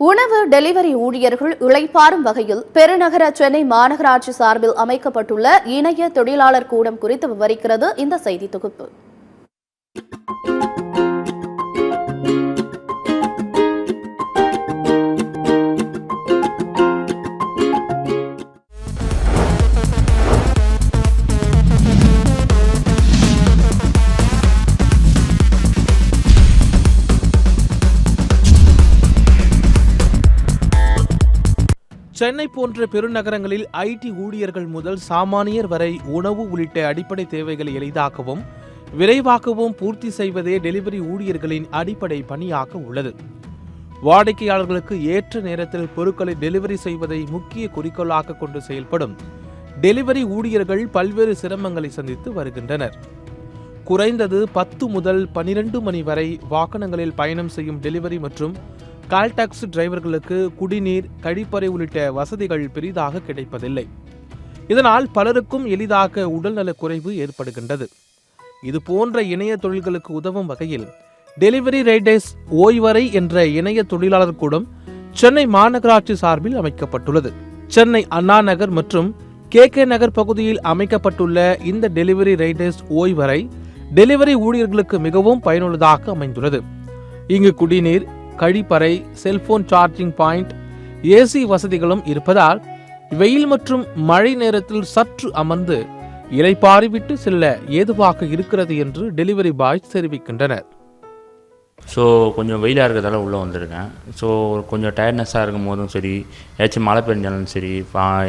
உணவு டெலிவரி ஊழியர்கள் இளைப்பாறும் வகையில் பெருநகர சென்னை மாநகராட்சி சார்பில் அமைக்கப்பட்டுள்ள இணைய தொழிலாளர் கூடம் குறித்து விவரிக்கிறது இந்த செய்தி தொகுப்பு. சென்னை போன்ற பெருநகரங்களில் ஐடி ஊழியர்கள் முதல் சாமானியர் வரை உணவு உள்ளிட்ட அடிப்படை தேவைகளை எளிதாக்கவும் விரைவாகவும் பூர்த்தி செய்வதே டெலிவரி ஊழியர்களின் அடிப்படை பணியாக உள்ளது. வாடிக்கையாளர்களுக்கு ஏற்ற நேரத்தில் பொருட்களை டெலிவரி செய்வதை முக்கிய குறிக்கோளாக கொண்டு செயல்படும் டெலிவரி ஊழியர்கள் பல்வேறு சிரமங்களை சந்தித்து வருகின்றனர். குறைந்தது 10 முதல் 12 மணி வரை வாகனங்களில் பயணம் செய்யும் டெலிவரி மற்றும் கால் டாக்ஸி டிரைவர்களுக்கு குடிநீர், கழிப்பறை உள்ளிட்ட வசதிகள் பெரிதாக கிடைப்பதில்லை. இதனால் பலருக்கும் எளிதாக உடல்நலக் குறைவு ஏற்படுகின்றது. இது போன்ற இணைய தொழில்களுக்கு உதவும் வகையில் டெலிவரி ரைடர்ஸ் ஓய்வறை என்ற இணைய தொழிலாளர் கூடம் சென்னை மாநகராட்சி சார்பில் அமைக்கப்பட்டுள்ளது. சென்னை அண்ணா நகர் மற்றும் KK நகர் பகுதியில் அமைக்கப்பட்டுள்ள இந்த டெலிவரி ரைடர்ஸ் ஓய்வறை டெலிவரி ஊழியர்களுக்கு மிகவும் பயனுள்ளதாக அமைந்துள்ளது. இங்கு குடிநீர், கழிப்பறை, செல்போன் சார்ஜிங் பாயிண்ட், AC வசதிகளும் இருப்பதால் வெயில் மற்றும் மழை நேரத்தில் சற்று அமர்ந்து இளைப்பாறிவிட்டு செல்ல ஏதுவாக இருக்கிறது என்று டெலிவரி பாய்ஸ் தெரிவிக்கின்றனர். ஸோ கொஞ்சம் வெயிலாக இருக்கிறதால உள்ளே வந்திருக்கேன். ஸோ கொஞ்சம் டயர்ட்னஸாக இருக்கும் போதும் சரி, ஏதாச்சும் மழை பெஞ்சாலும் சரி,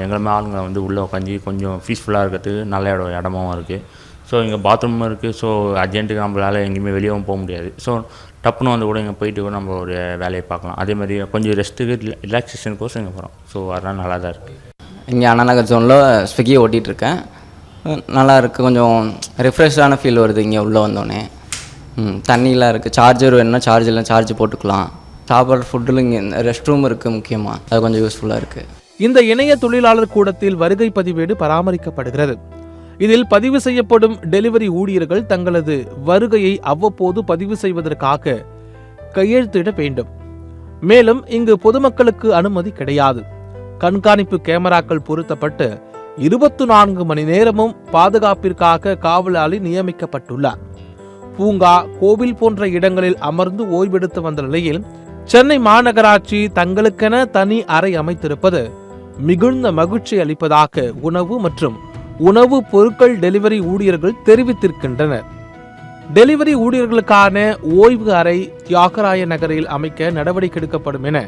எங்களுமே ஆளுங்களை வந்து உள்ளே உட்காந்து கொஞ்சம் பீஸ்ஃபுல்லாக இருக்கிறதுக்கு நல்ல இடமும் இருக்குது. ஸோ இங்கே பாத்ரூமும் இருக்குது. ஸோ அர்ஜென்ட்டுக்கு நம்மளால் எங்கேயுமே வெளியவும் போக முடியாது. ஸோ டப்புன்னு வந்து கூட இங்கே போயிட்டு கூட நம்ம ஒரு வேலையை பார்க்கலாம். அதே மாதிரி கொஞ்சம் ரெஸ்ட்டுக்கு ரிலாக்ஸேஷனுக்கோசம் இங்கே போகிறோம். ஸோ அதெல்லாம் நல்லா தான் இருக்குது. இங்கே அண்ணா நகர் ஜோனில் ஸ்விக்கி ஓட்டிகிட்ருக்கேன். நல்லா இருக்குது. கொஞ்சம் ரெஃப்ரெஷ்ஷான ஃபீல் வருது இங்கே உள்ளே வந்தோடனே. தண்ணிலாம் இருக்குது. சார்ஜர் வேணுன்னா சார்ஜ் போட்டுக்கலாம். சாப்பாடு ஃபுட்டில் இங்கே ரெஸ்ட் ரூம் இருக்குது. முக்கியமாக அது கொஞ்சம் யூஸ்ஃபுல்லாக இருக்குது. இந்த இணைய தொழிலாளர் கூடத்தில் வருகை பதிவேடு பராமரிக்கப்படுகிறது. இதில் பதிவு செய்யப்படும் டெலிவரி ஊழியர்கள் தங்களது வருகையை அவ்வப்போது பதிவு செய்வதற்காக கையெழுத்திட வேண்டும். மேலும் இங்கு பொதுமக்களுக்கு அனுமதி கிடையாது. கண்காணிப்பு கேமராக்கள் பொருத்தப்பட்டு 24 மணி நேரமும் பாதுகாப்பிற்காக காவலாளி நியமிக்கப்பட்டுள்ளார். பூங்கா, கோவில் போன்ற இடங்களில் அமர்ந்து ஓய்வெடுத்து வந்த நிலையில் சென்னை மாநகராட்சி தங்களுக்கென தனி அறை அமைத்திருப்பது மிகுந்த மகிழ்ச்சி அளிப்பதாக உணவு மற்றும் உணவு பொருட்கள் டெலிவரி ஊழியர்கள் தெரிவித்திருக்கின்றனர். டெலிவரி ஊழியர்களுக்கான ஓய்வு அறை தியாகராய நகரில் அமைக்க நடவடிக்கை எடுக்கப்படும் என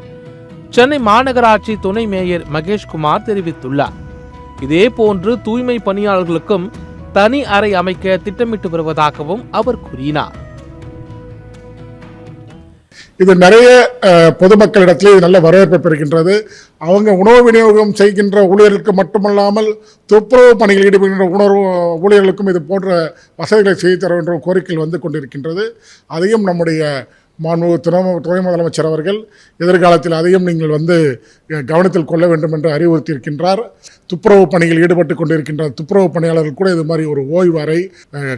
சென்னை மாநகராட்சி துணை மேயர் மகேஷ்குமார் தெரிவித்துள்ளார். இதேபோன்று தூய்மை பணியாளர்களுக்கும் தனி அறை அமைக்க திட்டமிட்டு வருவதாகவும் அவர் கூறினார். இது நிறைய பொதுமக்களிடத்திலே இது நல்ல வரவேற்பை பெறுகின்றது. அவங்க உணவு விநியோகம் செய்கின்ற ஊழியர்களுக்கு மட்டுமல்லாமல் துப்புரவு பணியில் ஈடுபடுகின்ற ஊழியர்களுக்கும் இது போன்ற வசதிகளை செய்து தர வேண்டும் கோரிக்கைகள் வந்து கொண்டிருக்கின்றது. அதையும் நம்முடைய மாண்புமிகு துணை முதலமைச்சர் அவர்கள் எதிர்காலத்தில் அதையும் நீங்கள் வந்து கவனத்தில் கொள்ள வேண்டும் என்று அறிவுறுத்தியிருக்கின்றார். துப்புரவு பணியில் ஈடுபட்டு கொண்டிருக்கின்ற துப்புரவு பணியாளர்கள் கூட இது மாதிரி ஒரு ஓய்வு அறை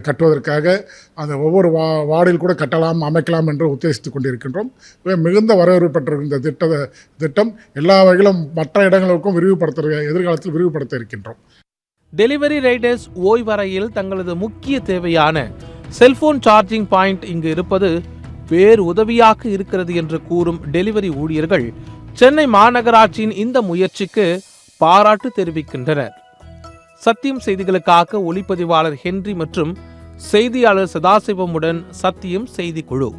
கட்டுவதற்காக அந்த ஒவ்வொரு வார்டில் கூட கட்டலாம், அமைக்கலாம் என்று உத்தேசித்துக் கொண்டிருக்கின்றோம். மிகுந்த வரவேற்பு பெற்ற இந்த திட்டம் எல்லா வகையிலும் மற்ற இடங்களுக்கும் எதிர்காலத்தில் விரிவுபடுத்த இருக்கின்றோம். டெலிவரி ரைடர்ஸ் ஓய்வறையில் தங்களது முக்கிய தேவையான செல்போன் சார்ஜிங் பாயிண்ட் இங்கு இருப்பது வேறு உதவியாக இருக்கிறது என்று கூறும் டெலிவரி ஊழியர்கள் சென்னை மாநகராட்சியின் இந்த முயற்சிக்கு பாராட்டு தெரிவிக்கின்றனர். சத்தியம் செய்திகளுக்காக ஒளிப்பதிவாளர் ஹென்றி மற்றும் செய்தியாளர் சதாசிவமுடன் சத்தியம் செய்தி குழு.